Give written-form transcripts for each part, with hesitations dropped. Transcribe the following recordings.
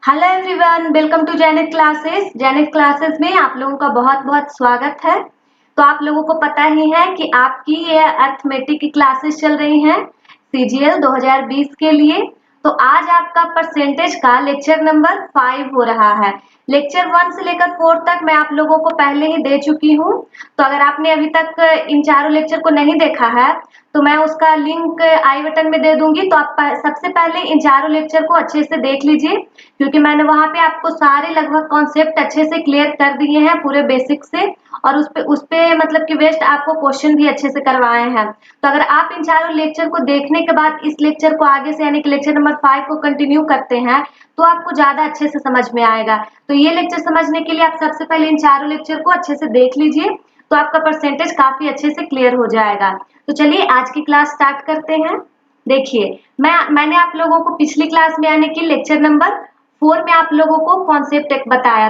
Hello everyone, welcome to Jainik classes. Jainik classes में आप लोगों का बहुत बहुत स्वागत है। तो आप लोगों को पता ही है कि आपकी ये अर्थमेटिक की क्लासेस चल रही हैं सीजीएल 2020 के लिए। तो आज आपका परसेंटेज का लेक्चर नंबर 5 हो रहा है। लेक्चर 1 से लेकर 4 तक मैं आप लोगों को पहले ही दे चुकी हूँ। तो अगर आपने अभी तक इन चारों लेक्चर को नहीं देखा है तो मैं उसका लिंक आई बटन में दे दूंगी। तो आप सबसे पहले इन चारों लेक्चर को अच्छे से देख लीजिए, क्योंकि मैंने वहां पे आपको सारे लगभग कॉन्सेप्ट अच्छे से क्लियर कर दिए हैं पूरे बेसिक से, और उस पे मतलब कि बेस्ट आपको क्वेश्चन भी अच्छे से करवाए हैं। तो अगर आप इन चारों लेक्चर को देखने के बाद इस लेक्चर को आगे से यानी कि लेक्चर नंबर 5 को कंटिन्यू करते हैं तो आपको ज्यादा अच्छे से समझ में आएगा। तो ये लेक्चर समझने के लिए आप सबसे पहले इन चारों लेक्चर को अच्छे से देख लीजिए, तो आपका परसेंटेज काफी अच्छे से क्लियर हो जाएगा। तो चलिए आज की क्लास स्टार्ट करते हैं। देखिए, मैंने आप लोगों को पिछली क्लास में यानी कि लेक्चर नंबर 4 में आप लोगों को कॉन्सेप्ट एक बताया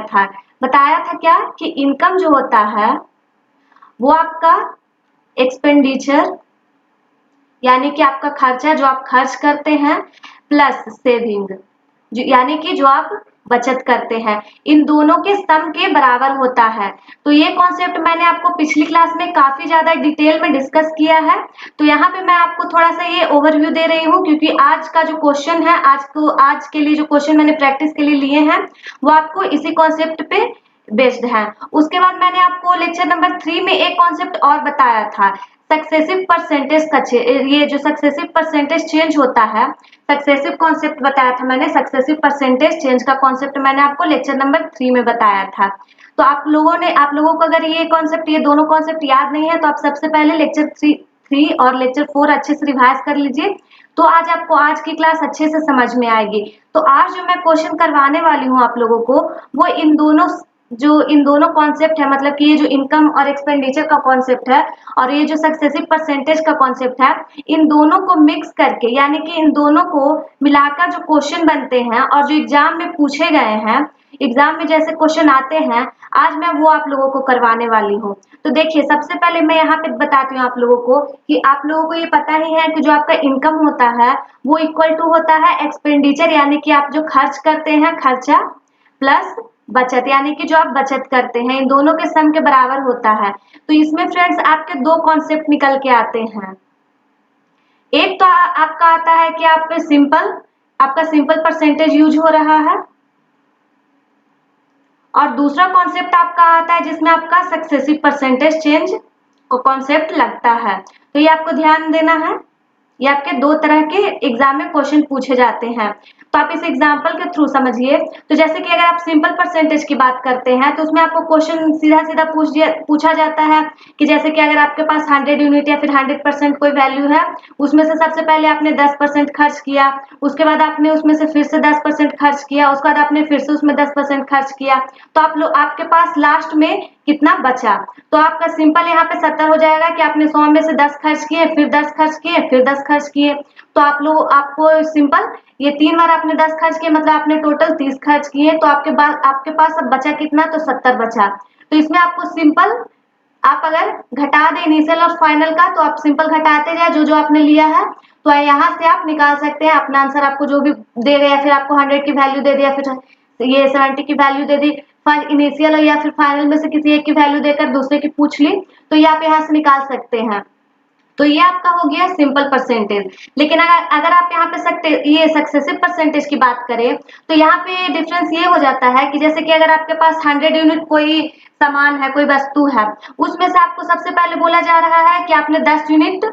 था क्या कि इनकम जो होता है वो आपका एक्सपेंडिचर यानी कि आपका खर्चा जो आप खर्च करते हैं प्लस सेविंग यानी कि जो आप बचत करते हैं, इन दोनों के सम के बराबर होता है। तो ये कॉन्सेप्ट मैंने आपको पिछली क्लास में काफी ज्यादा डिटेल में डिस्कस किया है। तो यहाँ पे मैं आपको थोड़ा सा ये ओवरव्यू दे रही हूँ, क्योंकि आज का जो क्वेश्चन है आज के लिए जो क्वेश्चन मैंने प्रैक्टिस के लिए लिए हैं वो आपको इसी कॉन्सेप्ट पे बेस्ड है। उसके बाद मैंने आपको लेक्चर नंबर 3 में एक कॉन्सेप्ट और बताया था, सक्सेसिव परसेंटेज का ये जो सक्सेसिव परसेंटेज चेंज होता है, सक्सेसिव कॉन्सेप्ट बताया था मैंने। सक्सेसिव परसेंटेज चेंज का कॉन्सेप्ट मैंने आपको लेक्चर नंबर 3 में बताया था। तो आप लोगों को अगर ये दोनों कॉन्सेप्ट याद नहीं है तो आप सबसे पहले लेक्चर 3 और लेक्चर 4 अच्छे से रिवाइज कर लीजिए, तो आज आपको आज की क्लास अच्छे से समझ में आएगी। तो आज जो मैं क्वेश्चन करवाने वाली हूँ आप लोगों को, वो इन दोनों कॉन्सेप्ट है, मतलब कि ये जो इनकम और एक्सपेंडिचर का कॉन्सेप्ट है और ये जो सक्सेसिव परसेंटेज का कॉन्सेप्ट है, इन दोनों को मिक्स करके यानी कि इन दोनों को मिलाकर जो क्वेश्चन बनते हैं और जो एग्जाम में पूछे गए हैं, एग्जाम में जैसे क्वेश्चन आते हैं, आज मैं वो आप लोगों को करवाने वाली हूँ। तो देखिए, सबसे पहले मैं यहाँ पे बताती हूँ आप लोगों को कि आप लोगों को ये पता ही है कि जो आपका इनकम होता है वो इक्वल टू होता है एक्सपेंडिचर यानी कि आप जो खर्च करते हैं खर्चा प्लस बचत यानी कि जो आप बचत करते हैं, इन दोनों के सम के बराबर होता है। तो इसमें फ्रेंड्स आपके दो कॉन्सेप्ट निकल के आते हैं। एक तो आपका आता है कि आपका सिंपल परसेंटेज यूज हो रहा है, और दूसरा कॉन्सेप्ट आपका आता है जिसमें आपका सक्सेसिव परसेंटेज चेंज को कॉन्सेप्ट लगता है। तो ये आपको ध्यान देना है, ये आपके दो तरह के एग्जाम में क्वेश्चन पूछे जाते हैं। तो आप इस एग्जाम्पल के थ्रू समझिए। तो जैसे कि अगर आप सिंपल परसेंटेज की बात करते हैं तो उसमें आपको क्वेश्चन सीधा सीधा पूछा जाता है कि जैसे कि अगर आपके पास 100 यूनिट या फिर 100% कोई वैल्यू है, उसमें से सबसे पहले आपने 10% खर्च किया, उसके बाद आपने उसमें से फिर से 10% खर्च किया, उसके बाद आपने फिर से उसमें 10% खर्च किया, तो आपके पास लास्ट में कितना बचा। तो आपका सिंपल यहाँ पे 70 हो जाएगा कि आपने 100 में से 10 खर्च किए, फिर 10 खर्च किए, फिर 10 खर्च किए। तो आपको सिंपल ये 3 बार आपने 10 खर्च किए, मतलब आपने टोटल 30 खर्च किए। तो आपके पास अब बचा कितना, तो 70 बचा। तो इसमें आपको सिंपल आप अगर घटा दें इनिशियल और फाइनल का, तो आप सिंपल घटाते जाए जो जो आपने लिया है, तो यहाँ से आप निकाल सकते हैं अपना आंसर। आपको जो भी दे गया, फिर आपको 100 की वैल्यू दे दिया, फिर ये 70 की वैल्यू दे दी, फिर इनिशियल या फिर फाइनल में से किसी एक की वैल्यू देकर दूसरे की पूछ ली, तो ये आप यहाँ से निकाल सकते हैं। तो ये आपका हो गया सिंपल परसेंटेज। लेकिन अगर आप यहाँ पे ये सक्सेसिव परसेंटेज की बात करें तो यहाँ पे डिफरेंस ये हो जाता है कि जैसे कि अगर आपके पास 100 यूनिट कोई सामान है, कोई वस्तु है, उसमें से आपको सबसे पहले बोला जा रहा है कि आपने 10 यूनिट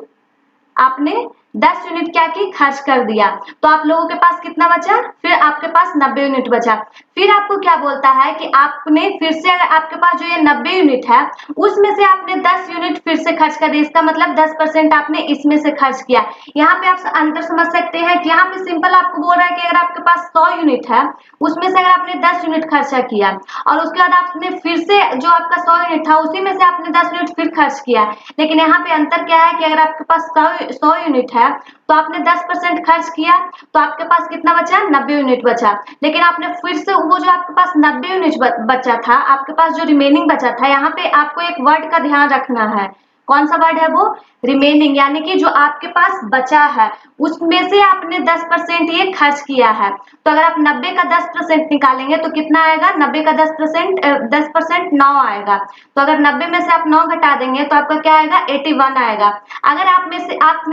क्या की, खर्च कर दिया। तो आप लोगों के पास कितना बचा, फिर आपके पास 90 यूनिट बचा। फिर आपको क्या बोलता है कि आपने फिर से अगर आपके पास जो ये 90 यूनिट है उसमें से आपने 10 यूनिट फिर से खर्च कर दिया, इसका मतलब 10% आपने इसमें से खर्च किया। यहाँ पे आप अंतर समझ सकते हैं कि यहाँ पे सिंपल आपको बोल रहा है कि अगर आपके पास 100 यूनिट है, उसमें से अगर आपने 10 यूनिट खर्चा किया और उसके बाद आपने फिर से जो आपका 100 यूनिट था उसी में से आपने 10 यूनिट फिर खर्च किया। लेकिन यहाँ पे अंतर क्या है कि अगर आपके पास 100 यूनिट है तो आपने 10% खर्च किया, तो आपके पास कितना बचा, 90 यूनिट बचा। लेकिन आपने फिर से वो जो आपके पास 90 यूनिट बचा था, आपके पास जो रिमेनिंग बचा था, यहाँ पे आपको एक वर्ड का ध्यान रखना है। कौन सा वर्ड है वो? रिमेनिंग, यानी कि जो आपके पास बचा है उसमें से आपने 10% ये खर्च किया है। तो अगर आप 90 का 10% निकालेंगे तो कितना आएगा? 90 का 10% 9 आएगा। तो अगर 90 में से आप 9 घटा देंगे तो आपका क्या आएगा? 81 आएगा। अगर आपने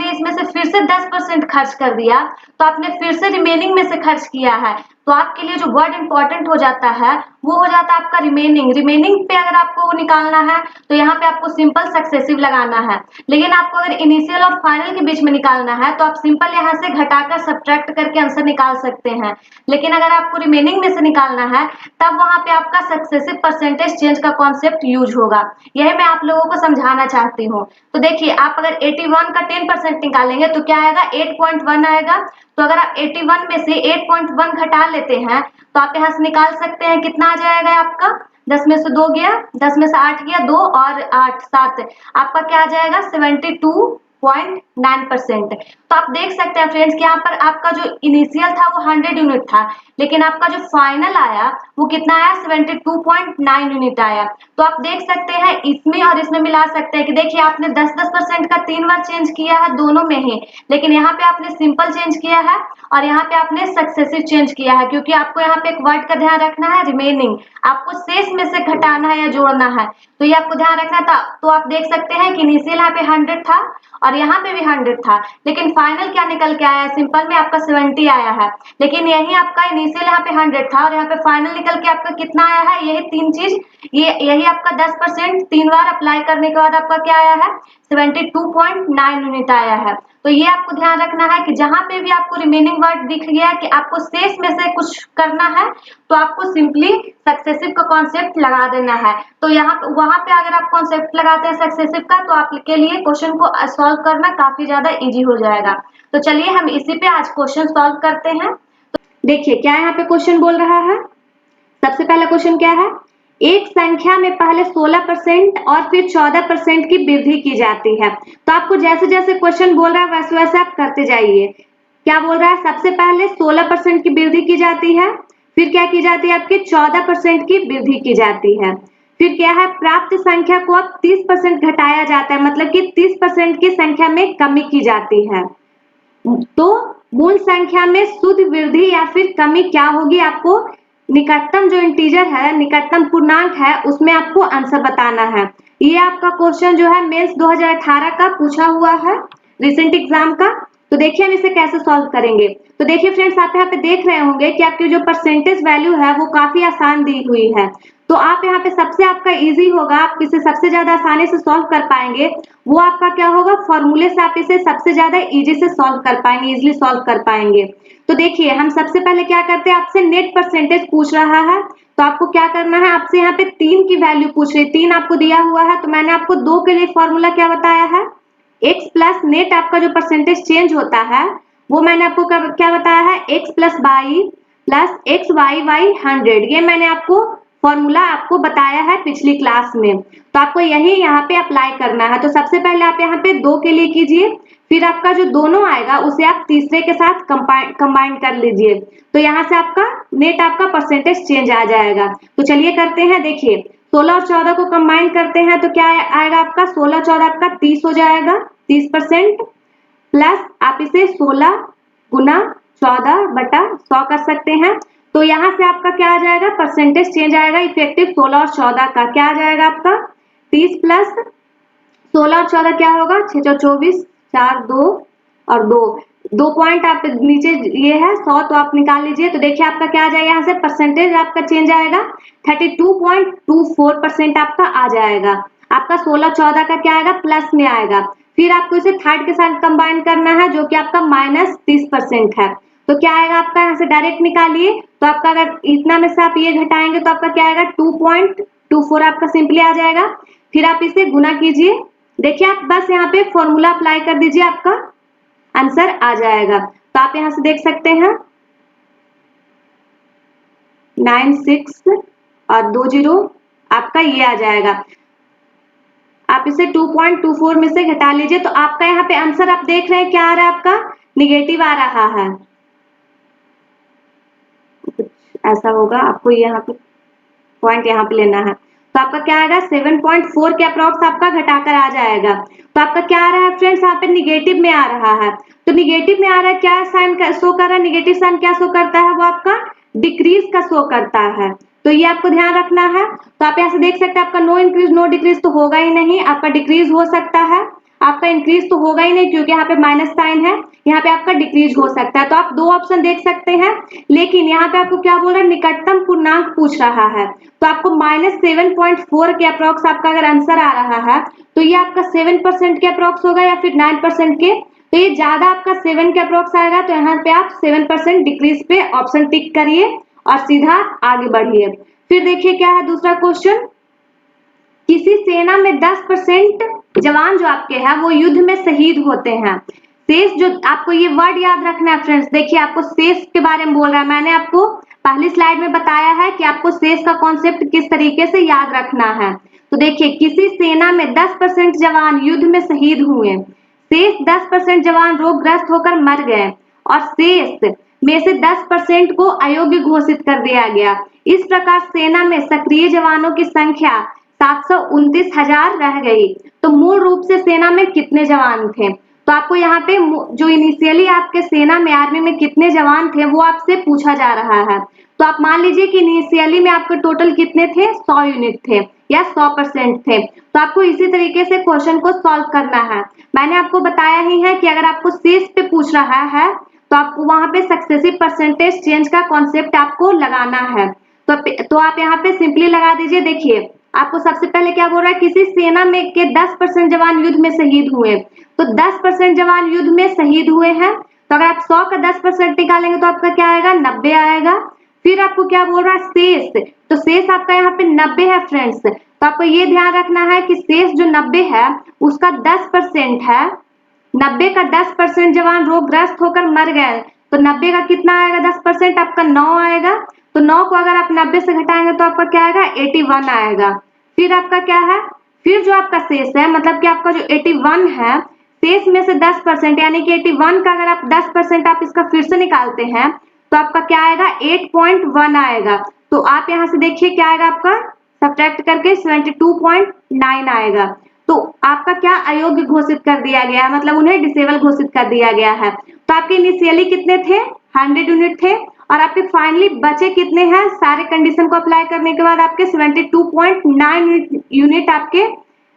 इसमें से फिर से 10% खर्च कर दिया तो आपने फिर से रिमेनिंग में से खर्च किया है, तो आपके लिए जो वर्ड इंपॉर्टेंट हो जाता है वो हो जाता है आपका रिमेनिंग। रिमेनिंग पे अगर आपको वो निकालना है तो यहाँ पे आपको सिंपल सक्सेसिव लगाना है। लेकिन आपको अगर इनिशियल और फाइनल के बीच में निकालना है तो आप सिंपल यहाँ से घटाकर सब्ट्रैक्ट करके आंसर निकाल सकते हैं। लेकिन अगर आपको रिमेनिंग में से निकालना है तब वहां पे आपका सक्सेसिव परसेंटेज चेंज का कॉन्सेप्ट यूज होगा। यही मैं आप लोगों को समझाना चाहती हूँ। तो देखिए, आप अगर 81 का 10% निकालेंगे तो क्या आएगा? 8.1 आएगा। तो अगर आप 81 में से 8.1 घटा लेते हैं तो आप यहाँ से निकाल सकते हैं कितना आ जाएगा आपका? 10 में से 2 गया, 10 में से 8 गया, 2 और 8 7, आपका क्या आ जाएगा? 72.9%। तो आप देख सकते हैं फ्रेंड्स कि यहाँ पर आपका जो इनिशियल था वो 100 यूनिट था, लेकिन आपका जो फाइनल आया वो कितना आया? 72.9 यूनिट आया। तो आप देख सकते हैं इसमें और इसमें मिला सकते हैं कि देखिए आपने 10% का 3 बार चेंज किया है दोनों में ही, लेकिन यहाँ पे आपने सिंपल चेंज किया है और यहाँ पे आपने सक्सेसिव चेंज किया है, क्योंकि आपको यहाँ पे एक वर्ड का ध्यान रखना है, रिमेनिंग। आपको शेष में से घटाना है या जोड़ना है, तो ये आपको ध्यान रखना था। तो आप देख सकते हैं कि इनिशियल यहाँ पे 100 था और यहाँ पे भी 100 था, लेकिन फाइनल क्या निकल के आया है? सिंपल में आपका 70 आया है। लेकिन यही आपका इनिशियल यहाँ पे 100 था और यहाँ पे फाइनल निकल के आपका कितना आया है? यही तीन चीज, यही आपका 10% 3 बार अप्लाई करने के बाद आपका क्या आया है? 72.9 यूनिट आया है। तो ये आपको ध्यान रखना है कि जहां पे भी आपको रिमेनिंग वर्ड दिख गया कि आपको शेष में से कुछ करना है तो आपको सिंपली सक्सेसिव का कॉन्सेप्ट लगा देना है। तो यहाँ वहां पे अगर आप कॉन्सेप्ट लगाते हैं सक्सेसिव का तो आपके लिए क्वेश्चन को सॉल्व करना काफी ज्यादा इजी हो जाएगा। तो चलिए हम इसी पे आज क्वेश्चन सॉल्व करते हैं। तो देखिए क्या यहाँ पे क्वेश्चन बोल रहा है। सबसे पहला क्वेश्चन क्या है? एक संख्या में पहले 16% और फिर 14% की वृद्धि की जाती है। तो आपको जैसे जैसे क्वेश्चन बोल रहा है वैसे वैसे आप करते जाइए। क्या बोल रहा है? सबसे पहले 16% की वृद्धि की जाती है, फिर क्या की जाती है? आपकी 14% की वृद्धि की जाती है। फिर क्या है? प्राप्त संख्या को अब 30% घटाया जाता है, मतलब कि 30% की संख्या में कमी की जाती है। तो मूल संख्या में शुद्ध वृद्धि या फिर कमी क्या होगी? आपको निकटतम जो इंटीजर है, निकटतम पूर्णांक है, उसमें आपको आंसर बताना है। ये आपका क्वेश्चन जो है मेंस 2018 का पूछा हुआ है, रिसेंट एग्जाम का। तो देखिए हम इसे कैसे सॉल्व करेंगे। तो देखिए फ्रेंड्स, आप यहाँ पे देख रहे होंगे कि आपकी जो परसेंटेज वैल्यू है वो काफी आसान दी हुई है। तो आप यहाँ पे सबसे आपका इजी होगा, आप इसे सबसे ज्यादा आसानी से सॉल्व कर पाएंगे, वो आपका क्या होगा? फॉर्मूले से आप इसे सबसे ज्यादा इजी से सॉल्व कर पाएंगे, इजिली सॉल्व कर पाएंगे। तो देखिए हम सबसे पहले क्या करते हैं, आपसे नेट परसेंटेज पूछ रहा है, तो आपको क्या करना है? आपसे यहाँ पे 3 की वैल्यू पूछ रही है, 3 आपको दिया हुआ है। तो मैंने आपको 2 के लिए फॉर्मूला क्या बताया है? x प्लस नेट आपका जो परसेंटेज चेंज होता है वो मैंने आपको क्या बताया है? x plus Y plus X Y by 100। ये मैंने आपको फॉर्मूला आपको बताया है पिछली क्लास में। तो आपको यही यहाँ पे अप्लाई करना है। तो सबसे पहले आप यहाँ पे 2 के लिए कीजिए, फिर आपका जो दोनों आएगा उसे आप तीसरे के साथ कंबाइन कर लीजिए। तो यहाँ से आपका नेट आपका परसेंटेज चेंज आ जाएगा। तो चलिए करते हैं। देखिए 16 और 14 को कंबाइन करते हैं तो क्या आएगा आपका? 16 14 आपका 30 हो जाएगा, 30% प्लस आप इसे 16 गुना 14 बटा 100 कर सकते हैं। तो यहाँ से आपका क्या आ जाएगा? परसेंटेज चेंज आएगा इफेक्टिव 16 और 14 का। क्या आ जाएगा आपका? 30 प्लस 16 और 14 क्या होगा? 6 चौ 24, 4 2 और 2 पॉइंट आप नीचे ये है 100, तो आप निकाल लीजिए। तो देखिए आपका क्या आ जाएगा? यहाँ से परसेंटेज आपका चेंज आएगा 32.24% आपका आ जाएगा। आपका 16 14 का क्या आएगा? प्लस में आएगा। फिर आपको इसे थर्ड के साथ कंबाइन करना है जो कि आपका -30% है। तो क्या आएगा आपका? यहाँ से डायरेक्ट निकालिए। तो आपका अगर इतना में से आप ये घटाएंगे तो आपका क्या आएगा? 2.24 आपका सिंपली आ जाएगा। फिर आप इसे गुना कीजिए। देखिए आप बस यहाँ पे फॉर्मूला अप्लाई कर दीजिए, आपका आंसर आ जाएगा। तो आप यहाँ से देख सकते हैं 96 और 20 आपका ये आ जाएगा। आप इसे 2.24 में से घटा लीजिए तो आपका यहाँ पे आंसर आप देख रहे हैं क्या आ रहा है? आपका निगेटिव आ रहा है। ऐसा होगा, आपको यहाँ पे पॉइंट यहाँ पे लेना है। तो आपका क्या आएगा 7.4 के अप्रॉक्स आपका घटाकर आ जाएगा। तो आपका क्या आ रहा है फ्रेंड्स, यहाँ पे निगेटिव में आ रहा है। तो निगेटिव में आ रहा है, क्या साइन शो कर रहा है, निगेटिव साइन क्या शो करता है, वो आपका डिक्रीज का शो करता है। तो ये आपको ध्यान रखना है। तो आप यहाँ से देख सकते हैं आपका नो इंक्रीज नो डिक्रीज तो होगा ही नहीं, आपका डिक्रीज हो सकता है, आपका इंक्रीज तो होगा ही नहीं क्योंकि यहाँ पे माइनस साइन है, यहाँ पे आपका डिक्रीज हो सकता है। तो आप दो ऑप्शन देख सकते हैं, लेकिन यहाँ पे आपको क्या बोल रहा है, निकटतम पूर्णांक पूछ रहा है। तो आपको -7.4 के अप्रॉक्स आपका अगर आंसर आ रहा है तो ये आपका 7% के अप्रॉक्स होगा या फिर 9% के। तो ये ज्यादा आपका 7 के अप्रॉक्स आएगा, तो यहाँ पे आप 7% डिक्रीज पे ऑप्शन टिक करिए और सीधा आगे बढ़िए। फिर देखिए क्या है दूसरा क्वेश्चन, किसी सेना में 10% जवान जो आपके हैं वो युद्ध में शहीद होते हैं। शेष जो आपको ये वर्ड याद रखना है फ्रेंड्स, देखिए आपको शेष के बारे में बोल रहा है, मैंने आपको पहली स्लाइड में बताया है कि आपको शेष का कॉन्सेप्ट किस तरीके से याद रखना है। तो देखिए किसी सेना में 10% जवान युद्ध में शहीद हुए, शेष 10% जवान रोगग्रस्त होकर मर गए और शेष में से 10% को अयोग्य घोषित कर दिया गया। इस प्रकार सेना में सक्रिय जवानों की संख्या 729,000 रह गई। तो मूल रूप से सेना में कितने जवान थे, तो आपको यहाँ पे जो इनिशियली आपके सेना में आर्मी में कितने जवान थे वो आपसे पूछा जा रहा है। तो आप मान लीजिए कि इनिशियली में आपके टोटल कितने थे, 100 यूनिट थे या 100% थे। तो आपको इसी तरीके से क्वेश्चन को सॉल्व करना है। मैंने आपको बताया ही है कि अगर आपको शेष पे पूछ रहा है तो आपको वहां पे सक्सेसिव परसेंटेज चेंज का कॉन्सेप्ट आपको लगाना है। तो आप यहाँ पे सिंपली लगा दीजिए। देखिए आपको सबसे पहले क्या बोल रहा है, किसी सेना में के 10% जवान युद्ध में शहीद हुए, तो 10% जवान युद्ध में शहीद हुए हैं। तो अगर आप 100 का 10% निकालेंगे तो आपका क्या आएगा, 90 आएगा। फिर आपको क्या बोल रहा है, शेष, तो शेष आपका यहाँ पे 90 है फ्रेंड्स। तो आपको ये ध्यान रखना है कि शेष जो 90 है उसका 10% है, 90 का 10% जवान रोगग्रस्त होकर मर गए, तो 90 का कितना आएगा 10%, आपका 9 आएगा। तो 9 को अगर आप 90 से घटाएंगे तो आपका क्या आएगा, 81 आएगा। फिर आपका क्या है, फिर जो आपका शेष है, मतलब कि आपका जो 81 है, शेष में से 10% यानी कि 81 का अगर आप 10% आप इसका फिर से निकालते हैं तो आपका क्या आएगा, 8.1 आएगा। तो आप यहाँ से देखिए क्या आएगा, आपका सब्ट्रैक्ट करके 72.9 आएगा। तो आपका क्या अयोग्य घोषित कर दिया गया है, मतलब उन्हें डिसेबल घोषित कर दिया गया है। तो आपके इनिशियली कितने थे, 100 यूनिट थे, और आपके फाइनली बचे कितने हैं, सारे कंडीशन को अप्लाई करने के बाद आपके 72.9 यूनिट आपके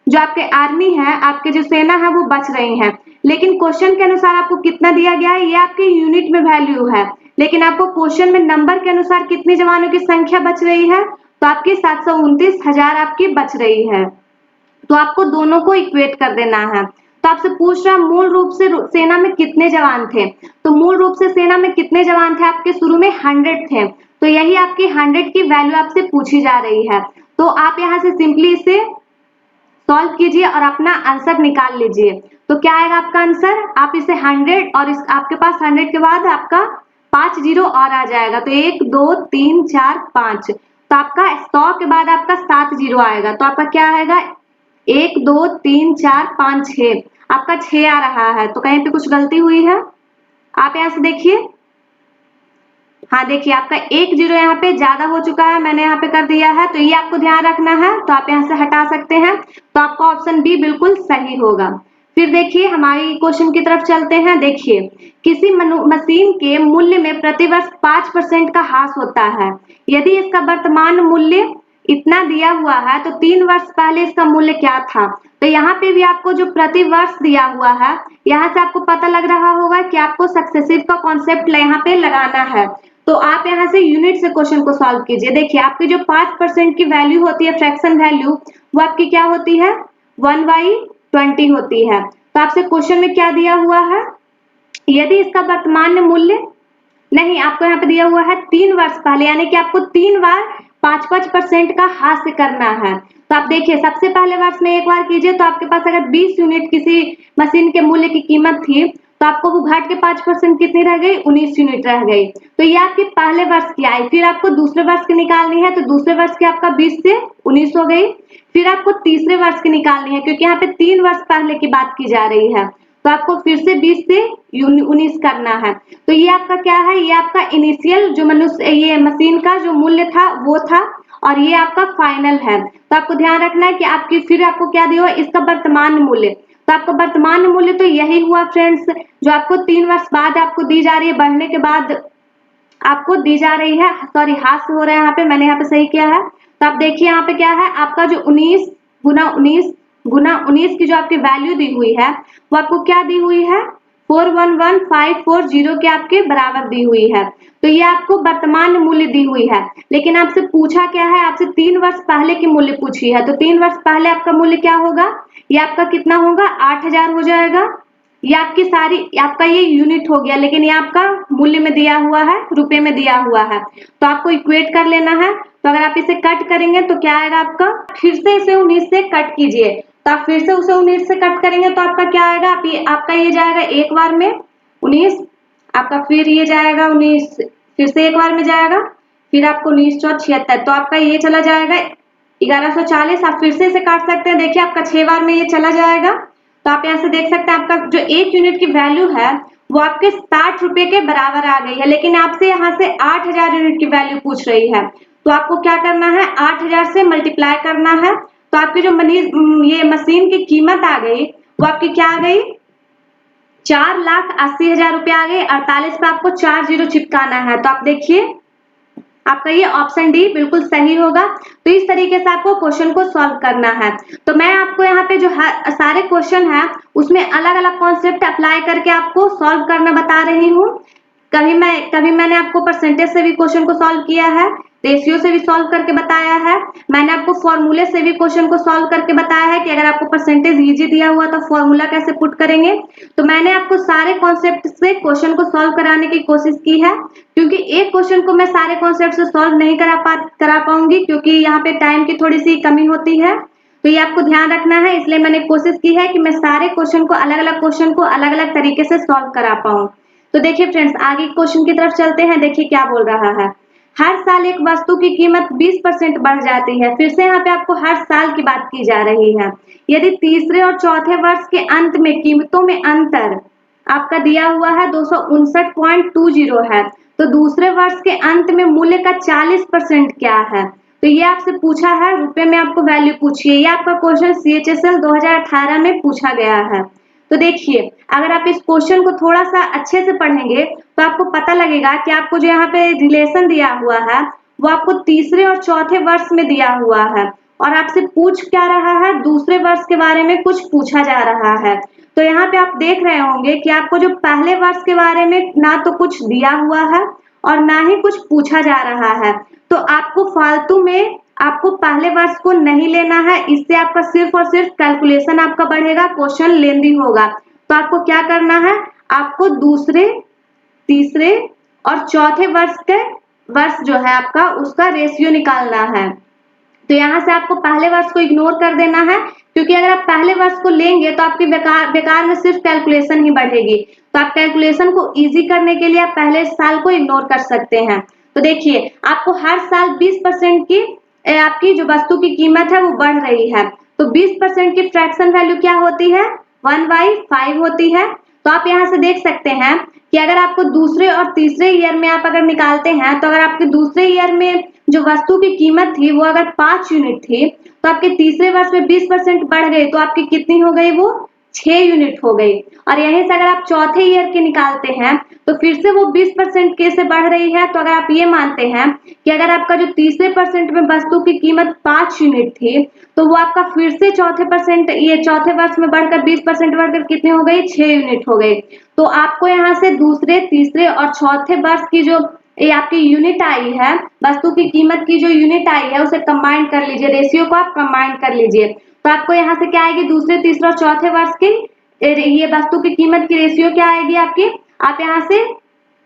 जो आपके आर्मी है, आपके जो सेना है वो बच रही है। लेकिन क्वेश्चन के अनुसार आपको कितना दिया गया है, ये आपके यूनिट में वैल्यू है, लेकिन आपको क्वेश्चन में नंबर के अनुसार कितनी जवानों की संख्या बच रही है, तो आपकी 729,000 आपकी बच रही है। तो आपको दोनों को इक्वेट कर देना है। तो आपसे पूछ रहा मूल रूप से सेना में कितने जवान थे, तो मूल रूप से सेना में कितने जवान थे, आपके शुरू में 100 थे, तो यही आपकी 100 की वैल्यू आपसे पूछी जा रही है। तो आप यहाँ से सिंपली इसे सॉल्व कीजिए और अपना आंसर निकाल लीजिए। तो क्या आएगा आपका आंसर, आप इसे 100 और इस आपके पास 100 के बाद आपका 5 जीरो और आ जाएगा, तो 1 2 3 4 5, तो आपका 100 के बाद आपका 7 जीरो आएगा। तो आपका क्या आएगा, 1 2 3 4 5 6, आपका 6 आ रहा है। तो कहीं पे कुछ गलती हुई है, आप यहाँ से देखिए। हाँ देखिए आपका 1 जीरो यहाँ पे ज्यादा हो चुका है, मैंने यहाँ पे कर दिया है, तो ये आपको ध्यान रखना है। तो आप यहाँ से हटा सकते हैं, तो आपका ऑप्शन बी बिल्कुल सही होगा। फिर देखिए हमारी क्वेश्चन की तरफ चलते हैं। देखिए किसी मशीन के मूल्य में प्रतिवर्ष 5% का ह्रास होता है, यदि इसका वर्तमान मूल्य इतना दिया हुआ है तो 3 वर्ष पहले इसका मूल्य क्या था। तो यहाँ पे भी आपको जो प्रति वर्ष दिया हुआ है, यहाँ से आपको पता लग रहा होगा कि आपको सक्सेसिव का कॉन्सेप्ट यहाँ पे लगाना है। तो आप यहाँ से यूनिट से क्वेश्चन को सॉल्व कीजिए। देखिए आपकी जो 5% की वैल्यू होती है, फ्रैक्शन वैल्यू, वो आपकी क्या होती है, 1/20 होती है। तो आपसे क्वेश्चन में क्या दिया हुआ है, यदि इसका वर्तमान मूल्य, नहीं आपको यहाँ पे दिया हुआ है 3 वर्ष पहले, यानी कि आपको 3 बार 5% का हास्य करना है। तो आप देखिए सबसे पहले वर्ष में एक बार कीजिए, तो आपके पास अगर 20 यूनिट किसी मशीन के मूल्य की कीमत थी तो आपको वो घाट के 5% कितनी रह गई, 19 यूनिट रह गई। तो ये आपके पहले वर्ष की आई। फिर आपको दूसरे वर्ष की निकालनी है, तो दूसरे वर्ष की आपका 20 से 19 हो गई। फिर आपको तीसरे वर्ष की निकालनी है, क्योंकि यहाँ पे 3 वर्ष पहले की बात की जा रही है, तो आपको फिर से 20 से 19 करना है। तो ये आपका क्या है, ये आपका इनिशियल जो मनुष्य ये मशीन का जो मूल्य था वो था, और ये आपका फाइनल है। तो आपको ध्यान रखना है कि आपकी फिर आपको क्या दिया हुआ है, इसका वर्तमान मूल्य। तो आपका वर्तमान मूल्य तो यही हुआ फ्रेंड्स, जो आपको 3 वर्ष बाद आपको दी जा रही है, बढ़ने के बाद आपको दी जा रही है। सॉरी, हाथ से हो रहा है यहाँ पे, मैंने यहाँ पे सही किया है। तो आप देखिए यहाँ पे क्या है, आपका जो 19 गुना 19 की जो आपकी वैल्यू दी हुई है, वो आपको क्या दी हुई है, 411540 के आपके बराबर दी हुई है। तो ये आपको वर्तमान मूल्य दी हुई है। लेकिन आपसे पूछा क्या है, आपसे 3 वर्ष पहले की मूल्य पूछी है। तो 3 वर्ष पहले आपका मूल्य क्या होगा, ये आपका कितना होगा, 8000 हो जाएगा। ये आपकी सारी, आपका ये यूनिट हो गया, लेकिन ये आपका मूल्य में दिया हुआ है, रुपए में दिया हुआ है। तो आपको इक्वेट कर लेना है। तो अगर आप इसे कट करेंगे तो क्या आएगा आपका, फिर से इसे 19 से कट कीजिए। तो आप फिर से उसे 19 से कट करेंगे तो आपका क्या आएगा, आपका ये जाएगा एक बार में 19, आपका फिर ये जाएगा 19, फिर से एक बार में जाएगा, फिर आपको 19 चौक 76, तो आपका ये चला जाएगा 1140। आप फिर से इसे काट सकते हैं, देखिए आपका 6 बार में ये चला जाएगा। तो आप यहाँ से देख सकते हैं आपका जो 1 यूनिट की वैल्यू है वो आपके 60 रुपए के बराबर आ गई है। लेकिन आपसे यहाँ से 8000 यूनिट की वैल्यू पूछ रही है। तो आपको क्या करना है, 8000 से मल्टीप्लाई करना है। तो आपकी जो ये मशीन की कीमत आ गई, वो आपकी क्या आ गई, 4,80,000 रुपये आ गए। 48 पे आपको 4 जीरो चिपकाना है। तो आप देखिए आपका ये ऑप्शन डी बिल्कुल सही होगा। तो इस तरीके से आपको क्वेश्चन को सॉल्व करना है। तो मैं आपको यहाँ पे जो सारे क्वेश्चन है उसमें अलग अलग कॉन्सेप्ट अप्लाई करके आपको सॉल्व करना बता रही हूँ। कभी मैंने आपको परसेंटेज से भी क्वेश्चन को सॉल्व किया है, रेशियो से भी सॉल्व करके बताया है, मैंने आपको फॉर्मूले से भी क्वेश्चन को सॉल्व करके बताया है कि अगर आपको परसेंटेज इजी दिया हुआ तो फॉर्मूला कैसे पुट करेंगे। तो मैंने आपको सारे कॉन्सेप्ट से क्वेश्चन को सॉल्व कराने की कोशिश की है, क्योंकि एक क्वेश्चन को मैं सारे कॉन्सेप्ट से सॉल्व नहीं करा पाऊंगी, क्योंकि यहाँ पे टाइम की थोड़ी सी कमी होती है। तो ये आपको ध्यान रखना है, इसलिए मैंने कोशिश की है कि मैं सारे क्वेश्चन को अलग अलग तरीके से सॉल्व करा पाऊं। तो देखिए फ्रेंड्स, आगे क्वेश्चन की तरफ चलते हैं। देखिए क्या बोल रहा है, हर साल एक वस्तु की कीमत 20% बढ़ जाती है। फिर से यहाँ पे आपको हर साल की बात की जा रही है। यदि तीसरे और चौथे वर्ष के अंत में कीमतों में अंतर आपका दिया हुआ है 259.20 है, तो दूसरे वर्ष के अंत में मूल्य का 40% क्या है। तो ये आपसे पूछा है, रुपए में आपको वैल्यू पूछिए। ये आपका क्वेश्चन CHSL 2018 में पूछा गया है। तो देखिए, अगर आप इस क्वेश्चन को थोड़ा सा अच्छे से पढ़ेंगे तो आपको पता लगेगा कि आपको जो यहाँ पे रिलेशन दिया हुआ है वो आपको तीसरे और चौथे वर्ष में दिया हुआ है, और आपसे पूछ क्या रहा है, दूसरे वर्ष के बारे में कुछ पूछा जा रहा है। तो यहाँ पे आप देख रहे होंगे कि आपको जो पहले वर्ष के बारे में ना तो कुछ दिया हुआ है और ना ही कुछ पूछा जा रहा है। तो आपको फालतू में आपको पहले वर्ष को नहीं लेना है, इससे आपका सिर्फ और सिर्फ कैलकुलेशन आपका बढ़ेगा, क्वेश्चन लेंदी होगा। तो आपको क्या करना है, आपको दूसरे, तीसरे और चौथे वर्ष जो है आपका, उसका रेशियो निकालना है। तो यहाँ से आपको पहले वर्ष को इग्नोर कर देना है, क्योंकि अगर आप पहले वर्ष को लेंगे तो आपकी बेकार में सिर्फ कैलकुलेशन ही बढ़ेगी। तो आप कैलकुलेशन को इजी करने के लिए आप पहले साल को इग्नोर कर सकते हैं। तो देखिए, आपको हर साल 20% की आपकी जो वस्तु की कीमत है वो बढ़ रही है। तो 20% की फ्रैक्शन वैल्यू क्या होती है, 1/5 होती है। तो आप यहाँ से देख सकते हैं कि अगर आपको दूसरे और तीसरे ईयर में आप अगर निकालते हैं, तो अगर आपके दूसरे ईयर में जो वस्तु की कीमत थी वो अगर 5 यूनिट थी, तो आपके तीसरे वर्ष में 20% बढ़ गई, तो आपकी कितनी हो गई, वो 6 यूनिट हो गई। और यहीं से अगर आप चौथे ईयर की निकालते हैं तो फिर से वो 20% कैसे बढ़ रही है। तो अगर आप ये मानते हैं कि अगर आपका जो तीसरे परसेंट में वस्तु की कीमत 5 यूनिट थी, तो वो आपका फिर से चौथे वर्ष में बढ़कर 20% बढ़कर कितनी हो गई, 6 यूनिट हो गई। तो आपको यहाँ से दूसरे, तीसरे और चौथे वर्ष की जो ये आपकी यूनिट आई है, वस्तु की कीमत की जो यूनिट आई है, उसे कंबाइन कर लीजिए, रेशियो को आप कंबाइन कर लीजिए। तो आपको यहाँ से क्या आएगी, दूसरे, तीसरे और चौथे वर्ष की ये वस्तु की कीमत की रेशियो क्या आएगी आपकी। आप यहाँ से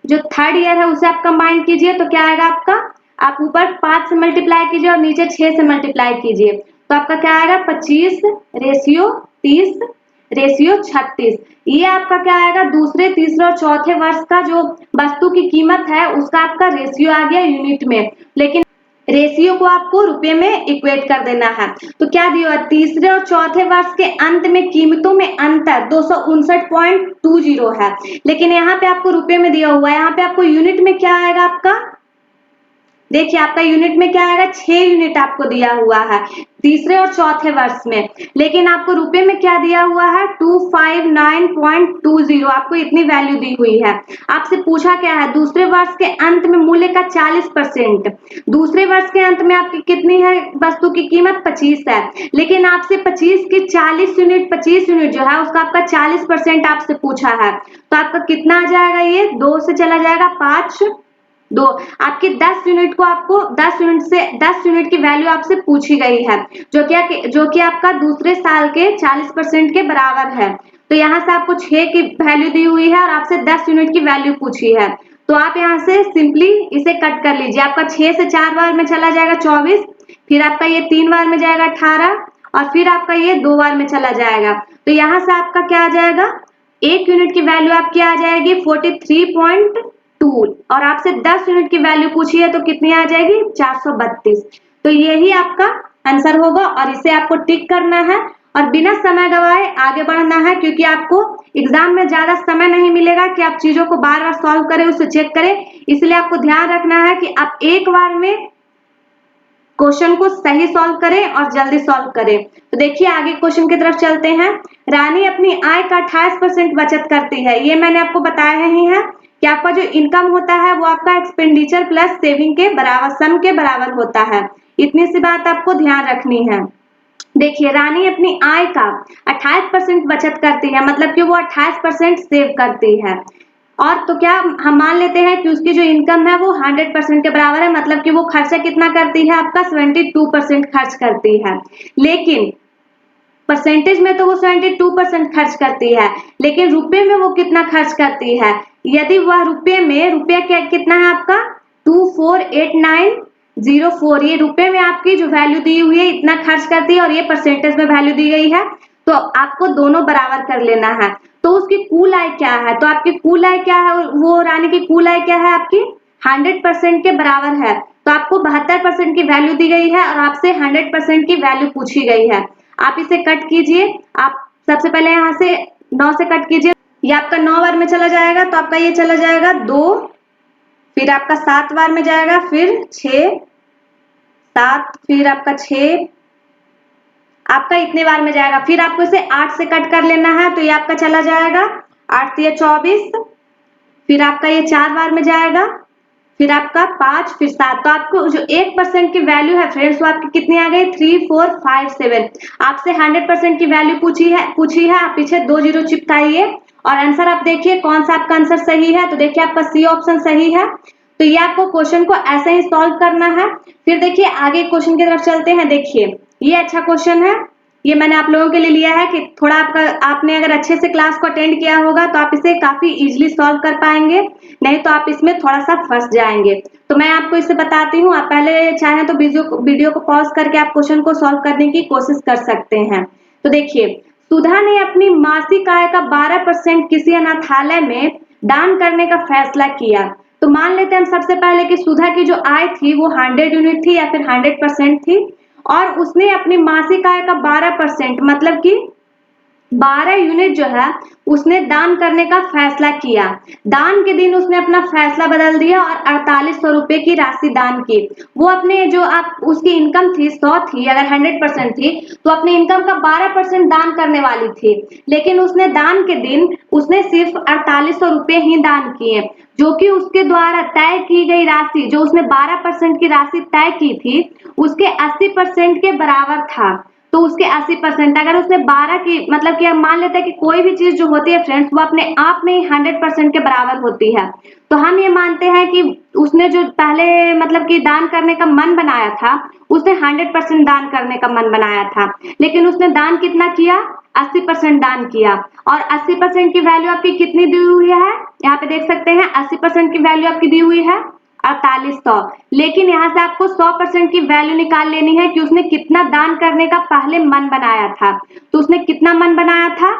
जो थर्ड ईयर है उसे आप कंबाइन कीजिए, तो क्या आएगा आपका, आप ऊपर 5 से मल्टीप्लाई कीजिए और नीचे 6 से मल्टीप्लाई कीजिए। तो आपका क्या आएगा, 25 रेशियो 30 रेशियो 36। ये आपका क्या आएगा, दूसरे, तीसरे और चौथे वर्ष का जो वस्तु की कीमत है उसका आपका रेशियो आ गया यूनिट में, लेकिन रेशियो को आपको रुपए में इक्वेट कर देना है। तो क्या दिया, तीसरे और चौथे वर्ष के अंत में कीमतों में अंतर 259.20 है, लेकिन यहाँ पे आपको रुपए में दिया हुआ है। यहाँ पे आपको यूनिट में क्या आएगा, आपका देखिए आपका यूनिट में क्या आएगा, 6 यूनिट आपको दिया हुआ है तीसरे और चौथे वर्ष में, लेकिन आपको रुपए में क्या दिया हुआ है 259.20, आपको इतनी वैल्यू दी हुई है। आपसे पूछा क्या है, दूसरे वर्ष के अंत में मूल्य का 40%। दूसरे वर्ष के अंत में आपकी कितनी है, वस्तु की कीमत 25 है, लेकिन आपसे 25 की 40 यूनिट 25 यूनिट जो है उसका आपका 40% आपसे पूछा है, तो आपका कितना आ जाएगा, ये 2 से चला जाएगा 5 2, आपकी 10 यूनिट को आपको 10 यूनिट की वैल्यू आपसे पूछी गई है, जो कि आपका दूसरे साल के 40% के बराबर है। तो यहाँ से आपको 6 की वैल्यू दी हुई है और आपसे 10 यूनिट की वैल्यू पूछी है, तो आप यहाँ से सिंपली इसे कट कर लीजिए। आपका 6 से 4 बार में चला जाएगा 24, फिर आपका ये 3 बार में जाएगा 18 और फिर आपका ये 2 बार में चला जाएगा। तो यहाँ से आपका क्या आ जाएगा, 1 यूनिट की वैल्यू आपकी आ जाएगी 43.2 और आपसे 10 यूनिट की वैल्यू पूछी है तो कितनी आ जाएगी 432। तो यही आपका आंसर होगा और इसे आपको टिक करना है और बिना समय गवाए आगे बढ़ना है, क्योंकि आपको एग्जाम में ज्यादा समय नहीं मिलेगा कि आप चीजों को बार बार सॉल्व करें, उसे चेक करें। इसलिए आपको ध्यान रखना है कि आप एक बार में क्वेश्चन को सही सॉल्व करें और जल्दी सॉल्व करें। तो देखिए आगे क्वेश्चन की तरफ चलते हैं। रानी अपनी आय का 28% बचत करती है, ये मैंने आपको बताया ही है कि आपका जो इनकम होता है वो आपका एक्सपेंडिचर प्लस सेविंग के बराबर, सम के बराबर होता है। इतनी सी बात आपको ध्यान रखनी है। देखिए रानी अपनी आय का 28% बचत करती है, मतलब कि वो 28% सेव करती है। और तो क्या हम मान लेते हैं कि उसकी जो इनकम है वो 100% के बराबर है, मतलब कि वो खर्चा कितना करती है, आपका 72% खर्च करती है। लेकिन परसेंटेज में तो वो 72% खर्च करती है, लेकिन रुपए में वो कितना खर्च करती है, यदि वह रुपया क्या कितना है आपका 248904, ये रुपए में आपकी जो वैल्यू दी हुई है इतना खर्च करती है और ये परसेंटेज में वैल्यू दी गई है, तो आपको दोनों बराबर कर लेना है। तो उसकी कुल आय क्या है, तो आपकी कुल आय क्या है, वो रानी की कुल आय क्या है आपकी 100% के बराबर है, तो आपको 72% की वैल्यू दी गई है और आपसे 100% की वैल्यू पूछी गई है। आप इसे कट कीजिए, आप सबसे पहले यहाँ से 9 से कट कीजिए, ये आपका 9 बार में चला जाएगा, तो आपका ये चला जाएगा 2, फिर आपका 7 बार में जाएगा, फिर 6 7, फिर आपका 6, आपका इतने बार में जाएगा, फिर आपको इसे 8 से कट कर लेना है, तो ये आपका चला जाएगा 8 ये 24, फिर आपका ये 4 बार में जाएगा, फिर आपका 5, फिर 7, तो आपको जो 1% की वैल्यू है फ्रेंड्स वो आपकी कितनी आ गई 3457। आपसे 100% की वैल्यू पूछी है, आप पीछे 2 जीरो चिपकाइए और आंसर आप देखिए कौन सा आपका आंसर सही है, तो देखिए आपका सी ऑप्शन सही है। तो ये आपको क्वेश्चन को ऐसे ही सॉल्व करना है। फिर देखिए आगे क्वेश्चन की तरफ चलते हैं। देखिए ये अच्छा क्वेश्चन है, ये मैंने आप लोगों के लिए लिया है कि थोड़ा आपने अगर अच्छे से क्लास को अटेंड किया होगा तो आप इसे काफी इजीली सॉल्व कर पाएंगे, नहीं तो आप इसमें थोड़ा सा फंस जाएंगे। तो मैं आपको इसे बताती हूँ, आप पहले चाहें तो वीडियो को पॉज करके आप क्वेश्चन को सॉल्व करने की कोशिश कर सकते हैं। तो देखिए सुधा ने अपनी मासिक आय का 12% किसी अनाथालय में दान करने का फैसला किया। तो मान लेते हैं हम सबसे पहले कि सुधा की जो आय थी वो 100 यूनिट थी या फिर 100% थी और उसने अपनी मासिक आय का 12% मतलब कि 12 यूनिट जो है उसने दान करने का फैसला किया। दान के दिन उसने अपना फैसला बदल दिया और 4800 रुपए की राशि दान की। वो अपने जो आप उसकी इनकम थी 100 थी, अगर 100% थी तो अपने इनकम का 12% दान करने वाली थी, लेकिन उसने दान के दिन उसने सिर्फ 4800 रुपए ही दान किए, जो कि उसके द्वारा तय की गई राशि, जो उसने 12% की राशि तय की थी उसके 80% के बराबर था। तो उसके 80%, अगर उसने 12 की मतलब कि हम मान लेते हैं कि कोई भी चीज जो होती है फ्रेंड्स वो अपने आप में ही 100% के बराबर होती है। तो हम ये मानते हैं कि उसने जो पहले मतलब कि दान करने का मन बनाया था उसने 100% दान करने का मन बनाया था, लेकिन उसने दान कितना किया 80% दान किया। और 80% की वैल्यू आपकी कितनी दी हुई है, यहाँ पे देख सकते हैं 80% की वैल्यू आपकी दी हुई है 4800, लेकिन यहाँ से आपको 100% की वैल्यू निकाल लेनी है कि उसने कितना दान करने का पहले मन बनाया था। तो उसने कितना मन बनाया था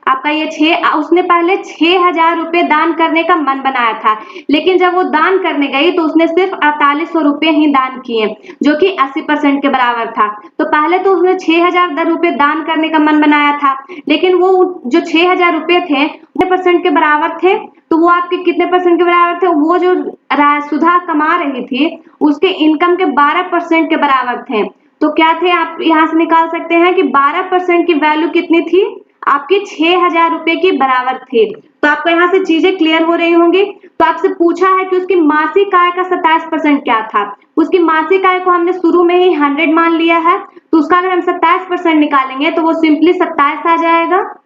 आपका ये उसने पहले 6,000 रुपये दान करने का मन बनाया था, लेकिन जब वो दान करने गई तो उसने सिर्फ 4800 रुपये ही दान किए, जो कि 80% के बराबर था। तो पहले तो उसने 6,000 रुपये दान करने का मन बनाया था, लेकिन वो जो 6,000 रुपये थे 20% के बराबर थे। तो वो आपके कितने परसेंट के बराबर थे? वो जो सुधा कमा रही थी उसके इनकम के 12% के बराबर थे। तो क्या थे, आप यहाँ से निकाल सकते हैं कि 12% की वैल्यू कितनी थी? आपके 6,000 रुपये के बराबर थे। तो आपको यहाँ से चीजें क्लियर हो रही होंगी। तो आपसे पूछा है कि उसकी मासिक आय का 27% क्या था। उसकी मासिक आय को हमने शुरू में ही 100 मान लिया है, तो उसका अगर हम 27% निकालेंगे तो वो सिंपली 27 आ जाएगा।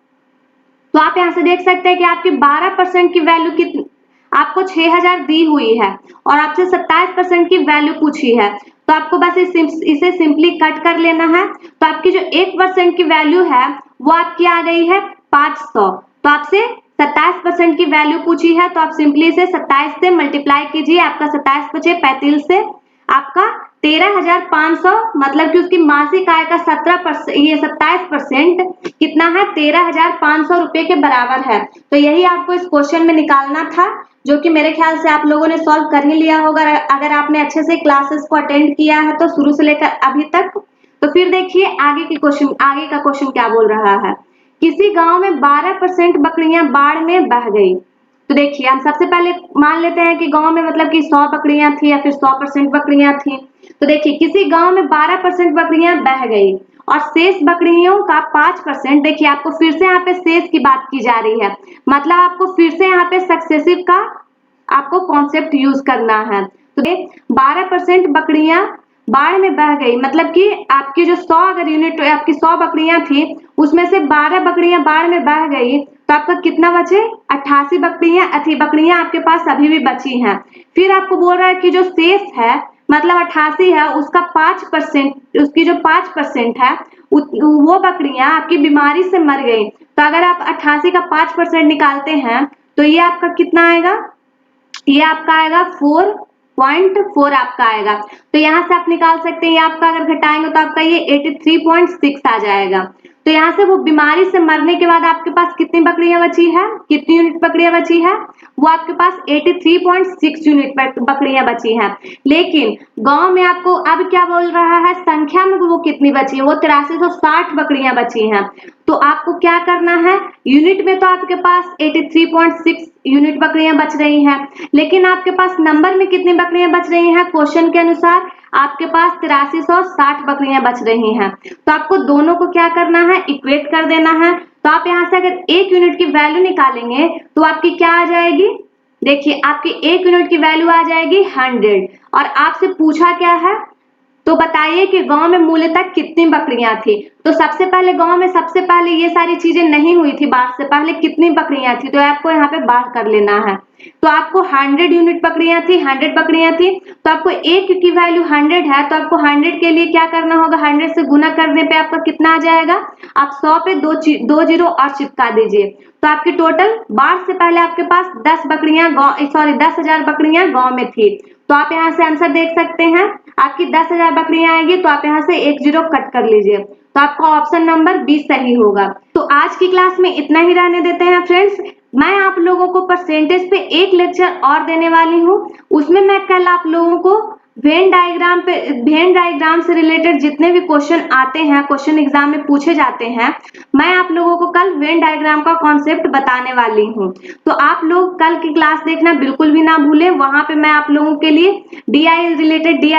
तो आप यहाँ से देख सकते हैं कि आपकी 12% की वैल्यू कितनी, आपको 6,000 दी हुई है और आपसे 27% की वैल्यू पूछी है। तो आपको बस इसे सिंपली कट कर लेना है। तो आपकी जो 1% की वैल्यू है वो आपकी आ गई है 500। तो आपसे 27% की वैल्यू पूछी है, तो आप सिंपली इसे 27 से मल्टीप्लाई कीजिए। आपका 27 बचे 35 से आपका 13,500, मतलब कि उसकी मासिक आय का 27% कितना है? 13,500 रुपये के बराबर है। तो यही आपको इस क्वेश्चन में निकालना था, जो कि मेरे ख्याल से आप लोगों ने सॉल्व कर ही लिया होगा अगर आपने अच्छे से क्लासेस को अटेंड किया है तो, शुरू से लेकर अभी तक। तो फिर देखिए आगे का क्वेश्चन क्या बोल रहा है। किसी गांव में 12% बकरियां बाढ़ में बह गई। तो देखिए हम सबसे पहले मान लेते हैं कि गांव में मतलब कि 100 बकरियां थी या फिर 100% बकरियां थी। तो देखिए किसी गांव में 12% बकरियां बह गई और शेष बकरियों का 5%। देखिए आपको फिर से यहाँ पे शेष की बात की जा रही है, मतलब आपको फिर से यहाँ पे सक्सेसिव का आपको कॉन्सेप्ट यूज करना है। तो 12% बकरियां बाढ़ में बह गई, मतलब कि आपकी जो 100 अगर यूनिट आपकी 100 बकरियां थी उसमें से 12 बकरियां बाढ़ में बह गई, तो आपका कितना बचे? 88 बकरियां आपके पास अभी भी बची हैं। फिर आपको बोल रहा है कि जो शेष है मतलब 88 है, उसका 5%, उसकी जो 5% है वो बकरियां आपकी बीमारी से मर गई। तो अगर आप 88 का 5% निकालते हैं तो ये आपका कितना आएगा? ये आपका आएगा 4.4 आपका आएगा। तो यहाँ से आप निकाल सकते हैं, ये आपका अगर घटाएंगे तो आपका ये 83.6 आ जाएगा। तो यहाँ से वो बीमारी से मरने के बाद आपके पास कितनी बकरियां बची है, कितनी यूनिट बकरियां बची है? वो आपके पास 83.6 यूनिट बकरियां बची हैं। लेकिन गांव में आपको अब क्या बोल रहा है, संख्या में वो कितनी बची है? वो 8360 बकरियां बची हैं। तो आपको क्या करना है, यूनिट में तो आपके पास 83.6 यूनिट बकरियां बच रही हैं, लेकिन आपके पास नंबर में कितनी बकरियां बच रही हैं? क्वेश्चन के अनुसार आपके पास 8360 बकरियां बच रही हैं। तो आपको दोनों को क्या करना है, इक्वेट कर देना है। तो आप यहाँ से अगर 1 यूनिट की वैल्यू निकालेंगे तो आपकी क्या आ जाएगी? देखिए आपकी 1 यूनिट की वैल्यू आ जाएगी 100। और आपसे पूछा क्या है, तो बताइए कि गांव में मूलतः कितनी बकरियां थी। तो सबसे पहले गांव में सबसे पहले ये सारी चीजें नहीं हुई थी, बाढ़ से पहले कितनी बकरियां थी, तो आपको यहाँ पे बाढ़ कर लेना है। तो आपको 100 यूनिट बकरियां थी, 100 बकरियां थी, तो आपको एक की वैल्यू 100 है, तो आपको 100 के लिए क्या करना होगा, 100 से गुना करने पे आपका कितना आ जाएगा? आप 100 पे 2 जीरो और चिपका दीजिए। तो आपकी टोटल बाढ़ से पहले आपके पास 10,000 बकरियां गांव में थी। तो आप यहाँ से आंसर देख सकते हैं, आपकी 10,000 बकरियां आएगी, तो आप यहाँ से 1 जीरो कट कर लीजिए, तो आपका ऑप्शन नंबर 20 सही होगा। तो आज की क्लास में इतना ही रहने देते हैं फ्रेंड्स। मैं आप लोगों को परसेंटेज पे एक लेक्चर और देने वाली हूँ, उसमें मैं कल आप लोगों को वेन डायग्राम से रिलेटेड जितने भी क्वेश्चन आते हैं, क्वेश्चन एग्जाम में पूछे जाते हैं, मैं आप लोगों को कल वेन डायग्राम का कॉन्सेप्ट बताने वाली हूँ। तो आप लोग कल की क्लास देखना बिल्कुल भी ना भूलें। वहां पे मैं आप लोगों के लिए डीआई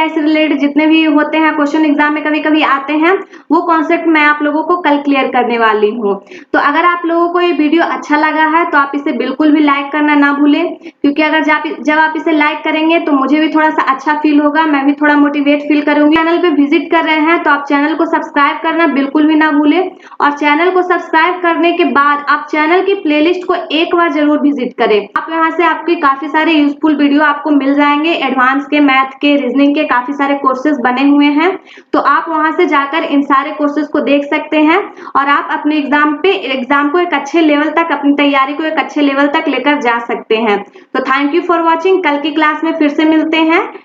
से रिलेटेड जितने भी होते हैं क्वेश्चन एग्जाम में कभी कभी आते हैं, वो कॉन्सेप्ट मैं आप लोगों को कल क्लियर करने वाली हूँ। तो अगर आप लोगों को ये वीडियो अच्छा लगा है तो आप इसे बिल्कुल भी लाइक करना ना भूलें, क्योंकि अगर जब आप इसे लाइक करेंगे तो मुझे भी थोड़ा सा अच्छा फील होगा, मैं भी थोड़ा मोटिवेट फील करूंगी। चैनल पे विजिट कर रहे हैं तो आप चैनल को सब्सक्राइब करना बिल्कुल भी ना भूलें, और चैनल को सब्सक्राइब करने के बाद आप चैनल की प्लेलिस्ट को एक बार जरूर विजिट करें। आप यहाँ से आपके काफी सारे यूजफुल वीडियो आपको मिल जाएंगे, एडवांस के, मैथ के, रीजनिंग के काफी सारे कोर्सेज बने हुए हैं। तो आप वहां से जाकर इन सारे कोर्सेज को देख सकते हैं और आप अपने एग्जाम को एक अच्छे लेवल तक, अपनी तैयारी को एक अच्छे लेवल तक लेकर जा सकते हैं। तो थैंक यू फॉर वॉचिंग। कल की क्लास में फिर से मिलते हैं।